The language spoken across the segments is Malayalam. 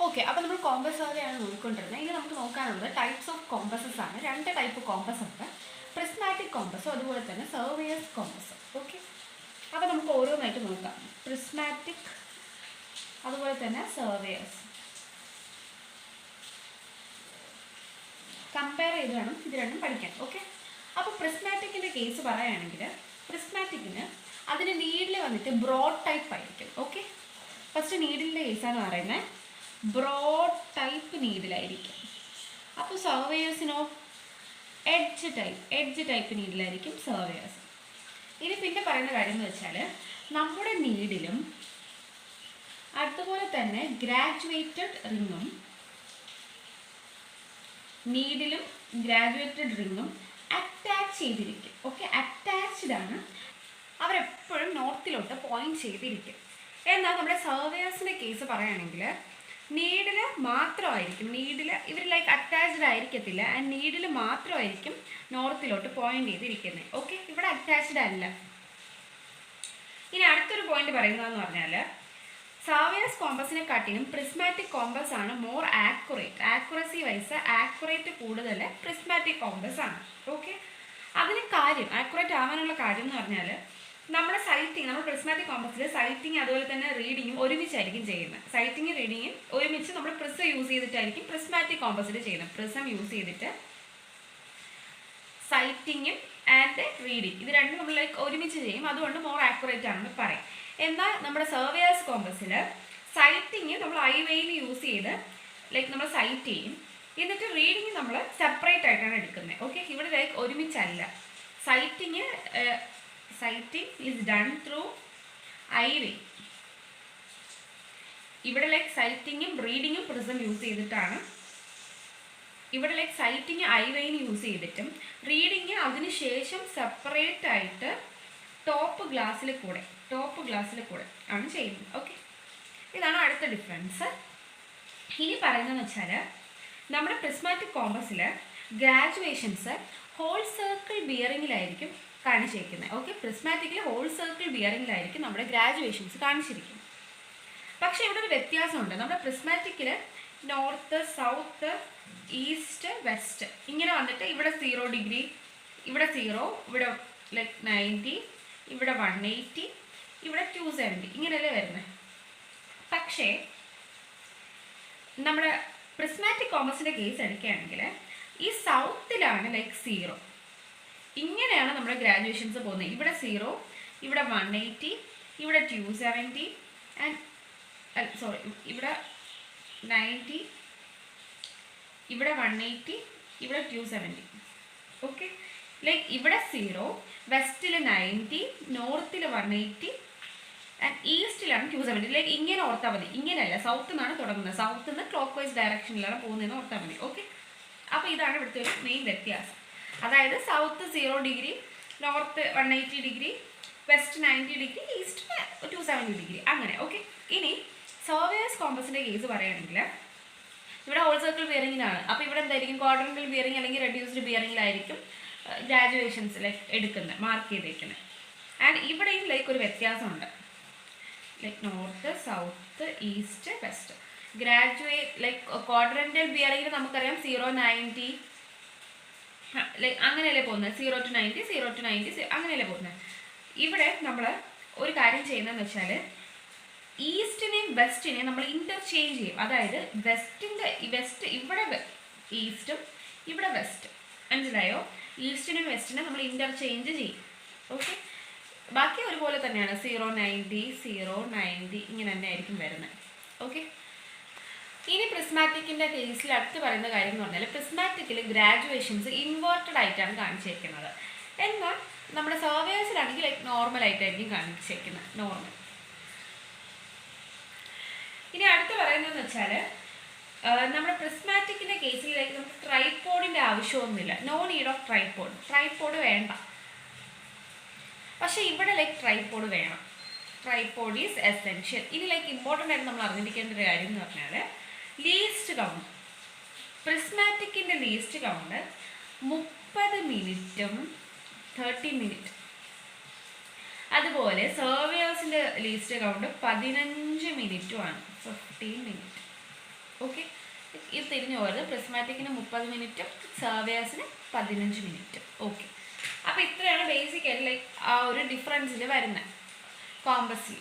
ഓക്കെ, അപ്പോൾ നമ്മൾ കോമ്പസ് സർവേയാണ് നോക്കിക്കൊണ്ടിരുന്നത്. ഇനി നമുക്ക് നോക്കാനുള്ളത് ടൈപ്സ് ഓഫ് കോമ്പസസ് ആണ്. 2 ടൈപ്പ് കോമ്പസ് ഉണ്ട്, പ്രിസ്മാറ്റിക് കോമ്പസും അതുപോലെ തന്നെ സർവേയേഴ്സ് കോമ്പസും. ഓക്കെ, അപ്പോൾ നമുക്ക് ഓരോന്നായിട്ട് നോക്കാം. പ്രിസ്മാറ്റിക് അതുപോലെ തന്നെ സർവേയേഴ്സ് കമ്പയർ ചെയ്ത് വേണം ഇത് രണ്ടും പഠിക്കാൻ. ഓക്കെ, അപ്പോൾ പ്രിസ്മാറ്റിക്കിൻ്റെ കേസ് പറയുകയാണെങ്കിൽ പ്രിസ്മാറ്റിക്കിന് അതിന് നീഡിൽ വന്നിട്ട് ബ്രോഡ് ടൈപ്പ് ആയിരിക്കും. ഓക്കെ, ഫസ്റ്റ് നീഡിലിൻ്റെ കേസാണ് പറയുന്നത്, ബ്രോഡ് ടൈപ്പ് നീഡിലായിരിക്കും. അപ്പോൾ സർവേയേഴ്സിനോ എഡ്ജ് ടൈപ്പ് നീഡിലായിരിക്കും സർവേയേഴ്സ്. ഇനി പിന്നെ പറയുന്ന കാര്യം എന്ന് വെച്ചാൽ നമ്മുടെ നീഡിലും അതുപോലെ തന്നെ ഗ്രാജുവേറ്റഡ് റിങ്ങും അറ്റാച്ച് ചെയ്തിരിക്കും. ഓക്കെ, അറ്റാച്ച്ഡ് ആണ്, അവരെപ്പോഴും നോർത്തിലോട്ട് പോയിന്റ് ചെയ്തിരിക്കും. എന്നാൽ നമ്മുടെ സർവേയേഴ്സിൻ്റെ കേസ് പറയുകയാണെങ്കിൽ നീഡിൽ മാത്രമായിരിക്കും, ഇവർ ലൈക്ക് അറ്റാച്ച്ഡ് ആയിരിക്കത്തില്ല, ആൻഡ് നീഡിൽ മാത്രമായിരിക്കും നോർത്തിലോട്ട് പോയിന്റ് ചെയ്തിരിക്കുന്നത്. ഓക്കെ, ഇവിടെ അറ്റാച്ച്ഡ് അല്ല. ഇനി അടുത്തൊരു പോയിന്റ് പറയുന്നതെന്ന് പറഞ്ഞാൽ സർവേയേഴ്സ് കോമ്പസിനെ കാട്ടിലും പ്രിസ്മാറ്റിക് കോമ്പസ് ആണ് മോർ ആക്യുറസി വൈസ് ആക്യുറേറ്റ് കൂടുതൽ പ്രിസ്മാറ്റിക് കോമ്പസ് ആണ്. ഓക്കെ, അതിന് കാര്യം ആക്യുറേറ്റ് ആവാനുള്ള കാര്യം എന്ന് പറഞ്ഞാൽ നമ്മുടെ പ്രിസ്മാറ്റിക് കോമ്പസിൽ സൈറ്റിങ് അതുപോലെ തന്നെ റീഡിങ്ങും ഒരുമിച്ചായിരിക്കും ചെയ്യുന്നത്. സൈറ്റിങ് റീഡിങ്ങും ഒരുമിച്ച് നമ്മൾ പ്രിസം യൂസ് ചെയ്തിട്ടായിരിക്കും പ്രിസ്മാറ്റിക് കോമ്പസിൽ ചെയ്യുന്നത്. പ്രിസം യൂസ് ചെയ്തിട്ട് സൈറ്റിങ്ങും ആൻഡ് റീഡിങ് ഇത് രണ്ടും നമ്മൾ ലൈക്ക് ഒരുമിച്ച് ചെയ്യും, അതുകൊണ്ട് മോർ ആക്യുറേറ്റ് ആണെന്ന് പറയും. എന്നാൽ നമ്മുടെ സർവേയേഴ്സ് കോമ്പസിൽ സൈറ്റിങ് നമ്മൾ ഐവെയിൽ യൂസ് ചെയ്ത് ലൈക്ക് നമ്മൾ സൈറ്റ് ചെയ്യും, എന്നിട്ട് റീഡിങ് നമ്മൾ സെപ്പറേറ്റ് ആയിട്ടാണ് എടുക്കുന്നത്. ഓക്കെ, ഇവിടെ ലൈക്ക് ഒരുമിച്ചല്ല. സൈറ്റിങ് is done through ഐവേ. ഇവിടെ ലൈക്ക് സൈറ്റിങ്ങും റീഡിങ്ങും പ്രിസം യൂസ് ചെയ്തിട്ടാണ്. ഇവിടെ ലൈക്ക് സൈറ്റിങ് ഐവെയിൽ യൂസ് ചെയ്തിട്ടും റീഡിങ് അതിനുശേഷം സെപ്പറേറ്റ് ആയിട്ട് ടോപ്പ് ഗ്ലാസ്സിൽ കൂടെ ആണ് ചെയ്യുന്നത്. ഓക്കെ, ഇതാണ് അടുത്ത ഡിഫറൻസ്. ഇനി പറയുന്നതെന്ന് വെച്ചാൽ നമ്മുടെ പ്രിസ്മാറ്റിക് കോമ്പസിൽ ഗ്രാജുവേഷൻസ് ഹോൾ സർക്കിൾ ബിയറിങ്ങിലായിരിക്കും കാണിച്ചിരിക്കുന്നത്. ഓക്കെ, പ്രിസ്മാറ്റിക്കിൽ ഹോൾ സർക്കിൾ ബിയറിങ്ങിലായിരിക്കും നമ്മുടെ ഗ്രാജുവേഷൻസ് കാണിച്ചിരിക്കുന്നത്. പക്ഷേ ഇവിടെ ഒരു വ്യത്യാസമുണ്ട്. നമ്മുടെ പ്രിസ്മാറ്റിക്കിൽ നോർത്ത്, സൗത്ത്, ഈസ്റ്റ്, വെസ്റ്റ് ഇങ്ങനെ വന്നിട്ട് ഇവിടെ 0 ഡിഗ്രി, ഇവിടെ 0, ഇവിടെ ലൈക്ക് 90, ഇവിടെ 180, ഇവിടെ 270 ഇങ്ങനെയല്ലേ വരുന്നത്. പക്ഷേ നമ്മുടെ പ്രിസ്മാറ്റിക് കോമ്പസിൻ്റെ കേസ് എടുക്കുകയാണെങ്കിൽ ഈ സൗത്തിലാണ് ലൈക്ക് 0, ഇങ്ങനെയാണ് നമ്മുടെ ഗ്രാജുവേഷൻസ് പോകുന്നത്. ഇവിടെ 0, ഇവിടെ 180, ഇവിടെ 270 ഇവിടെ 90, ഇവിടെ 180, ഇവിടെ 270. ഓക്കെ, ലൈക്ക് ഇവിടെ 0, വെസ്റ്റിൽ 90, നോർത്തിൽ 180 ആൻഡ് ഈസ്റ്റിലാണ് 270. ലൈക്ക് ഇങ്ങനെ ഓർത്താൽ മതി, ഇങ്ങനെയല്ല, സൗത്ത് നിന്നാണ് തുടങ്ങുന്നത്, സൗത്ത് നിന്ന് ക്ലോക്ക് വൈസ് ഡയറക്ഷനിലാണ് പോകുന്നതെന്ന് ഓർത്താൽ മതി. ഓക്കെ, അപ്പോൾ ഇതാണ് ഇവിടുത്തെ ഒരു മെയിൻ വ്യത്യാസം. അതായത് south 0 degree, north 180 degree, west 90 degree, east 270 degree അങ്ങനെ. ഓക്കെ, ഇനി സർവേയേഴ്സ് കോമ്പസിൻ്റെ കേസ് പറയുകയാണെങ്കിൽ ഇവിടെ ഹോൾ സർക്കിൾ ബിയറിങ്ങിലാണ്. അപ്പോൾ ഇവിടെ എന്തായിരിക്കും, ക്വാഡ്രന്റൽ ബിയറിംഗ് അല്ലെങ്കിൽ റെഡ്യൂസ്ഡ് ബിയറിങ്ങിലായിരിക്കും ഗ്രാജുവേഷൻസ് ലൈക്ക് എടുക്കുന്നത്, മാർക്ക് ചെയ്തേക്കുന്നത്. ആൻഡ് ഇവിടെയും ലൈക്ക് ഒരു വ്യത്യാസമുണ്ട്, like north, south, east, west. Like quadrantal ബിയറിങ്ങിൽ നമുക്കറിയാം 0 to 90 ലൈക്ക് അങ്ങനെയല്ലേ പോകുന്നത്, 0 to 90, 0 to 90 അങ്ങനെയല്ലേ പോകുന്നത്. ഇവിടെ നമ്മൾ ഒരു കാര്യം ചെയ്യുന്നതെന്ന് വെച്ചാൽ ഈസ്റ്റിനെയും വെസ്റ്റിനെയും നമ്മൾ ഇൻ്റർചേഞ്ച് ചെയ്യും. അതായത് വെസ്റ്റ് ഇവിടെ ഈസ്റ്റും ഇവിടെ വെസ്റ്റ്, മനസ്സിലായോ? ഈസ്റ്റിനും വെസ്റ്റിനും നമ്മൾ ഇൻ്റർചേഞ്ച് ചെയ്യും. ഓക്കെ, ബാക്കി ഒരുപോലെ തന്നെയാണ്, 0 90 0 90 ഇങ്ങനെ തന്നെ ആയിരിക്കും വരുന്നത്. ഓക്കെ, ഇനി പ്രിസ്മാറ്റിക്കിൻ്റെ കേസിൽ അടുത്ത് പറയുന്ന കാര്യം എന്ന് പറഞ്ഞാൽ പ്രിസ്മാറ്റിക്കിൽ ഗ്രാജുവേഷൻസ് ഇൻവേർട്ടഡ് ആയിട്ടാണ് കാണിച്ചേക്കുന്നത്. എന്നാൽ നമ്മുടെ സർവേയേഴ്സിലാണെങ്കിൽ ലൈക്ക് നോർമൽ ആയിട്ടായിരിക്കും കാണിച്ചേക്കുന്നത്, നോർമൽ. ഇനി അടുത്ത് പറയുന്നതെന്ന് വെച്ചാൽ നമ്മുടെ പ്രിസ്മാറ്റിക്കിൻ്റെ കേസിൽ ലൈക്ക് നമുക്ക് ട്രൈപോഡിൻ്റെ ആവശ്യമൊന്നുമില്ല, നോ നീഡ് ഓഫ് ട്രൈപോഡ് വേണ്ട. പക്ഷേ ഇവിടെ ലൈക്ക് ട്രൈപോഡ് വേണം, ട്രൈപോഡ് ഈസ് എസെൻഷ്യൽ. ഇനി ലൈക്ക് ഇമ്പോർട്ടൻ്റ് ആയിട്ട് നമ്മൾ അറിഞ്ഞിരിക്കേണ്ട ഒരു കാര്യം എന്ന് പറഞ്ഞാൽ ലീസ്റ്റ് കൗണ്ട്. പ്രിസ്മാറ്റിക്കിൻ്റെ ലീസ്റ്റ് കൗണ്ട് 30 മിനിറ്റും 30 മിനിറ്റ്. അതുപോലെ സർവേയേഴ്സിൻ്റെ ലീസ്റ്റ് കൗണ്ട് 15 മിനിറ്റുമാണ്, 15 മിനിറ്റ്. ഓക്കെ, ഇത് തിരിഞ്ഞു പോകരുത്. പ്രിസ്മാറ്റിക്കിന് 30 മിനിറ്റും സർവേയേഴ്സിന് 15 മിനിറ്റും. ഓക്കെ, അപ്പോൾ ഇത്രയാണ് ബേസിക് ആയിട്ട് ലൈക്ക് ആ ഒരു ഡിഫറൻസിൽ വരുന്നത് കോമ്പസിൽ.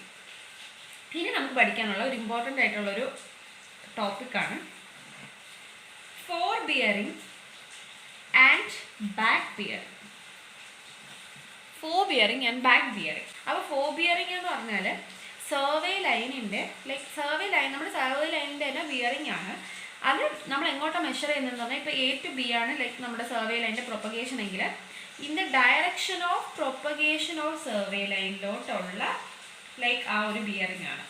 ഇനി നമുക്ക് പഠിക്കാനുള്ള ഒരു ഇമ്പോർട്ടൻ്റ് ആയിട്ടുള്ളൊരു ടോപ്പിക്കാണ് four bearing and back bearing. Four bearing and back bearing. അപ്പോൾ ഫോർ ബിയറിംഗ് എന്ന് പറഞ്ഞാൽ സർവേ ലൈനിൻ്റെ ലൈക്ക് സർവേ ലൈൻ, നമ്മുടെ സർവേ ലൈനിൻ്റെ തന്നെ ബിയറിംഗ് ആണ്. അത് നമ്മൾ എങ്ങോട്ടാണ് മെഷർ ചെയ്യുന്നതെന്ന് പറഞ്ഞാൽ ഇപ്പോൾ A to B ആണ് ലൈക്ക് നമ്മുടെ സർവേ ലൈനിൻ്റെ പ്രൊപ്പഗേഷൻ എങ്കിൽ in the direction of propagation of survey ലൈനിലോട്ടുള്ള ലൈക്ക് ആ ഒരു ബിയറിംഗ് ആണ്.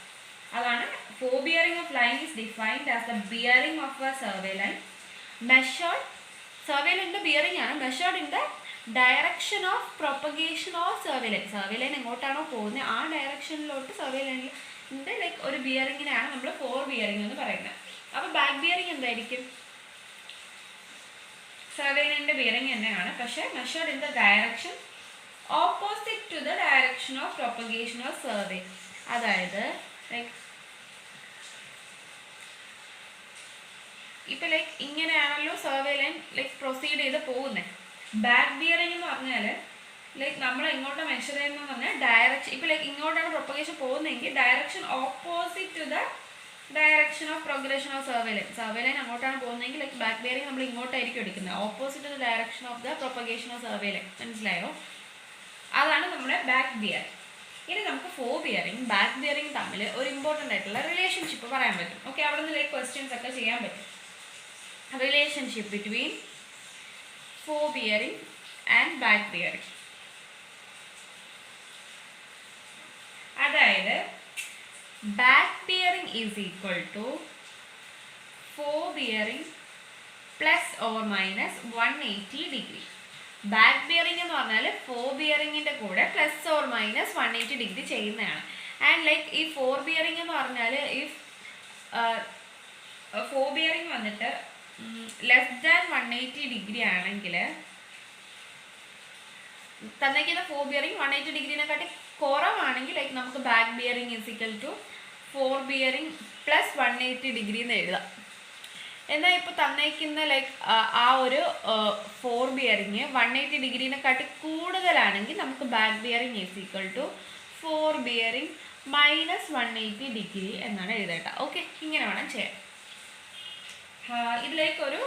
അതാണ് fore bearing of line is defined as the bearing of a survey line measured. Survey ലൈനിൻ്റെ ബിയറിംഗ് ആണ് measured in the direction of propagation of survey line. Survey line എങ്ങോട്ടാണോ പോകുന്നത് ആ ഡയറക്ഷനിലോട്ട് സർവേ ലൈനിൻ്റെ ലൈക്ക് ഒരു ബിയറിങ്ങിനാണ് നമ്മൾ ഫോർ ബിയറിംഗ് എന്ന് പറയുന്നത്. അപ്പോൾ ബാക്ക് ബിയറിംഗ് എന്തായിരിക്കും? സർവേ ലൈനിൻ്റെ ബിയറിംഗ് തന്നെയാണ്, പക്ഷേ measured in the direction opposite to the direction of propagation of survey. അതായത് ലൈക്ക് ഇപ്പം ലൈക്ക് ഇങ്ങനെയാണല്ലോ സർവേ ലൈൻ ലൈക്ക് പ്രൊസീഡ് ചെയ്ത് പോകുന്നത്. ബാക്ക് ബിയറിംഗ് എന്ന് പറഞ്ഞാൽ ലൈക്ക് നമ്മൾ എങ്ങോട്ടാണ് മെഷർ ചെയ്യുന്നതെന്ന് പറഞ്ഞാൽ ഡയറക്ഷൻ ഇപ്പോൾ ലൈക്ക് ഇങ്ങോട്ടാണ് പ്രൊപ്പഗേഷൻ പോകുന്നതെങ്കിൽ direction opposite to the direction of progression of survey line. Survey line അങ്ങോട്ടാണ് പോകുന്നതെങ്കിൽ ലൈക്ക് ബാക്ക് ബിയറിംഗ് നമ്മൾ ഇങ്ങോട്ടായിരിക്കും എടുക്കുന്നത്, opposite to the direction of the propagation of survey line. മനസ്സിലായോ? അതാണ് നമ്മുടെ ബാക്ക് ബിയറിംഗ്. ഇനി നമുക്ക് ഫോർ ബിയറിംഗ് ബാക്ക് ബിയറിംഗ് തമ്മിൽ ഒരു ഇമ്പോർട്ടൻ്റ് ആയിട്ടുള്ള റിലേഷൻഷിപ്പ് പറയാൻ പറ്റും. ഓക്കെ, അവിടെ നിന്ന് ലൈക്ക് ക്വസ്റ്റ്യൻസ് ഒക്കെ ചെയ്യാൻ പറ്റും. Relationship between fore bearing and back bearing. അതായത് back bearing is equal to fore bearing plus or minus 180 degree. Back bearing എന്ന് പറഞ്ഞാൽ ഫോർ ബിയറിംഗിൻ്റെ കൂടെ പ്ലസ് ഓർ മൈനസ് 180 ഡിഗ്രി ചെയ്യുന്നതാണ്. ആൻഡ് ലൈക്ക് ഈ ഫോർ ബിയറിംഗ് എന്ന് പറഞ്ഞാൽ ഇഫ് ഫോർ ബിയറിംഗ് വന്നിട്ട് ലെസ് ദാൻ 180 ഡിഗ്രി ആണെങ്കിൽ തന്നേക്കുന്ന ഫോർ ബിയറിംഗ് 180 ഡിഗ്രീനെക്കാട്ടി കുറവാണെങ്കിൽ ലൈക്ക് നമുക്ക് back bearing is equal to fore bearing plus 180 degree എന്ന് എഴുതാം. എന്നാൽ ഇപ്പോൾ തന്നേക്കുന്ന ലൈക്ക് ആ ഒരു ഫോർ ബിയറിങ് 180 ഡിഗ്രീനെക്കാട്ടി കൂടുതലാണെങ്കിൽ നമുക്ക് back bearing is equal to fore bearing minus 180 degree എന്നാണ് എഴുതേണ്ടത്. ഓക്കെ, ഇങ്ങനെ വേണം ചെയ്യാൻ. ഇതിലേക്ക് ഒരു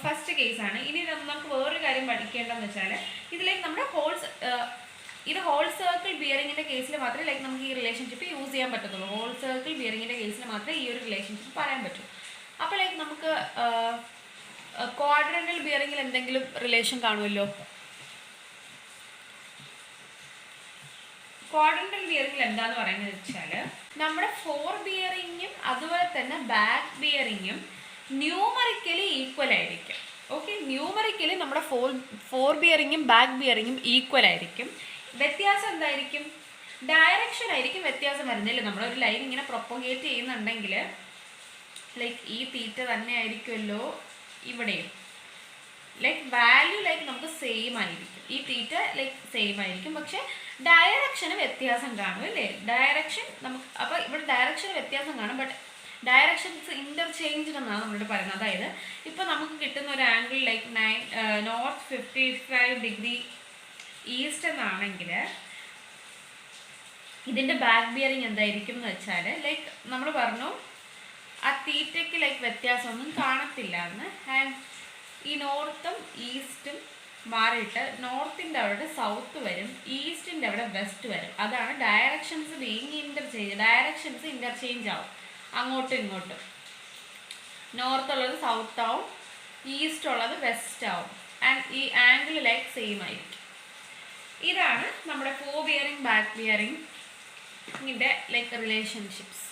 ഫസ്റ്റ് കേസാണ്. ഇനി നമുക്ക് വേറൊരു കാര്യം പഠിക്കേണ്ടതെന്ന് വെച്ചാൽ ഇതിലേക്ക് നമ്മുടെ ഇത് ഹോൾ സർക്കിൾ ബിയറിങ്ങിൻ്റെ കേസിൽ മാത്രമേ ലൈക്ക് നമുക്ക് ഈ റിലേഷൻഷിപ്പ് യൂസ് ചെയ്യാൻ പറ്റത്തുള്ളൂ. ഹോൾ സർക്കിൾ ബിയറിങ്ങിൻ്റെ കേസിൽ മാത്രമേ ഈ ഒരു റിലേഷൻഷിപ്പ് പറയാൻ പറ്റൂ. അപ്പോൾ ലൈക്ക് നമുക്ക് ക്വാഡ്രന്റൽ ബിയറിങ്ങിൽ എന്തെങ്കിലും റിലേഷൻ കാണുമല്ലോ. ക്വാഡ്രന്റൽ ബിയറിങ്ങിൽ എന്താന്ന് പറയുന്നത് വെച്ചാൽ നമ്മുടെ ഫോർ ബിയറിങ്ങും അതുപോലെ തന്നെ ബാക്ക് ബിയറിങ്ങും ന്യൂമറിക്കലി ഈക്വൽ ആയിരിക്കും. ഓക്കെ, ന്യൂമറിക്കലി നമ്മുടെ ഫോർ ബിയറിങ്ങും ബാക്ക് ബിയറിങ്ങും ഈക്വൽ ആയിരിക്കും. വ്യത്യാസം എന്തായിരിക്കും? ഡയറക്ഷൻ ആയിരിക്കും വ്യത്യാസം വരുന്നില്ല. നമ്മളൊരു ലൈൻ ഇങ്ങനെ പ്രൊപ്പഗേറ്റ് ചെയ്യുന്നുണ്ടെങ്കിൽ ലൈക്ക് ഈ തീറ്റ തന്നെ ആയിരിക്കുമല്ലോ ഇവിടെയും. ലൈക്ക് വാല്യൂ ലൈക്ക് നമുക്ക് സെയിം ആയിരിക്കും, ഈ തീറ്റ ലൈക്ക് സെയിം ആയിരിക്കും, പക്ഷെ ഡയറക്ഷന് വ്യത്യാസം കാണും അല്ലേ? ഡയറക്ഷൻ നമുക്ക് അപ്പോൾ ഇവിടെ ഡയറക്ഷന് വ്യത്യാസം കാണും, ബട്ട് ഡയറക്ഷൻസ് ഇൻ്റർചേഞ്ച്ഡ് എന്നാണ് നമ്മളിവിടെ പറയുന്നത്. അതായത് ഇപ്പോൾ നമുക്ക് കിട്ടുന്ന ഒരു angle like north 55 degree east എന്നാണെങ്കിൽ ഇതിൻ്റെ ബാക്ക് ബിയറിംഗ് എന്തായിരിക്കും എന്ന് വെച്ചാൽ ലൈക്ക് നമ്മൾ പറഞ്ഞു ആ തീറ്റയ്ക്ക് ലൈക്ക് വ്യത്യാസമൊന്നും കാണത്തില്ല എന്ന്. ആൻഡ് ഈ നോർത്തും ഈസ്റ്റും മാറിയിട്ട് നോർത്തിൻ്റെ അവിടെ സൗത്ത് വരും, ഈസ്റ്റിൻ്റെ അവിടെ വെസ്റ്റ് വരും. അതാണ് directions being interchange. Directions interchange ആവും അങ്ങോട്ടും ഇങ്ങോട്ടും. നോർത്തുള്ളത് സൗത്ത് ആവും, ഈസ്റ്റ് ഉള്ളത് വെസ്റ്റ് ആവും. ആൻഡ് ഈ ആംഗിൾ ലൈക്ക് സെയിം ആയിരിക്കും. ഇതാണ് നമ്മുടെ ഫോർ ബിയറിംഗ് ബാക്ക് ബിയറിംഗിൻ്റെ ലൈക്ക് റിലേഷൻഷിപ്സ്.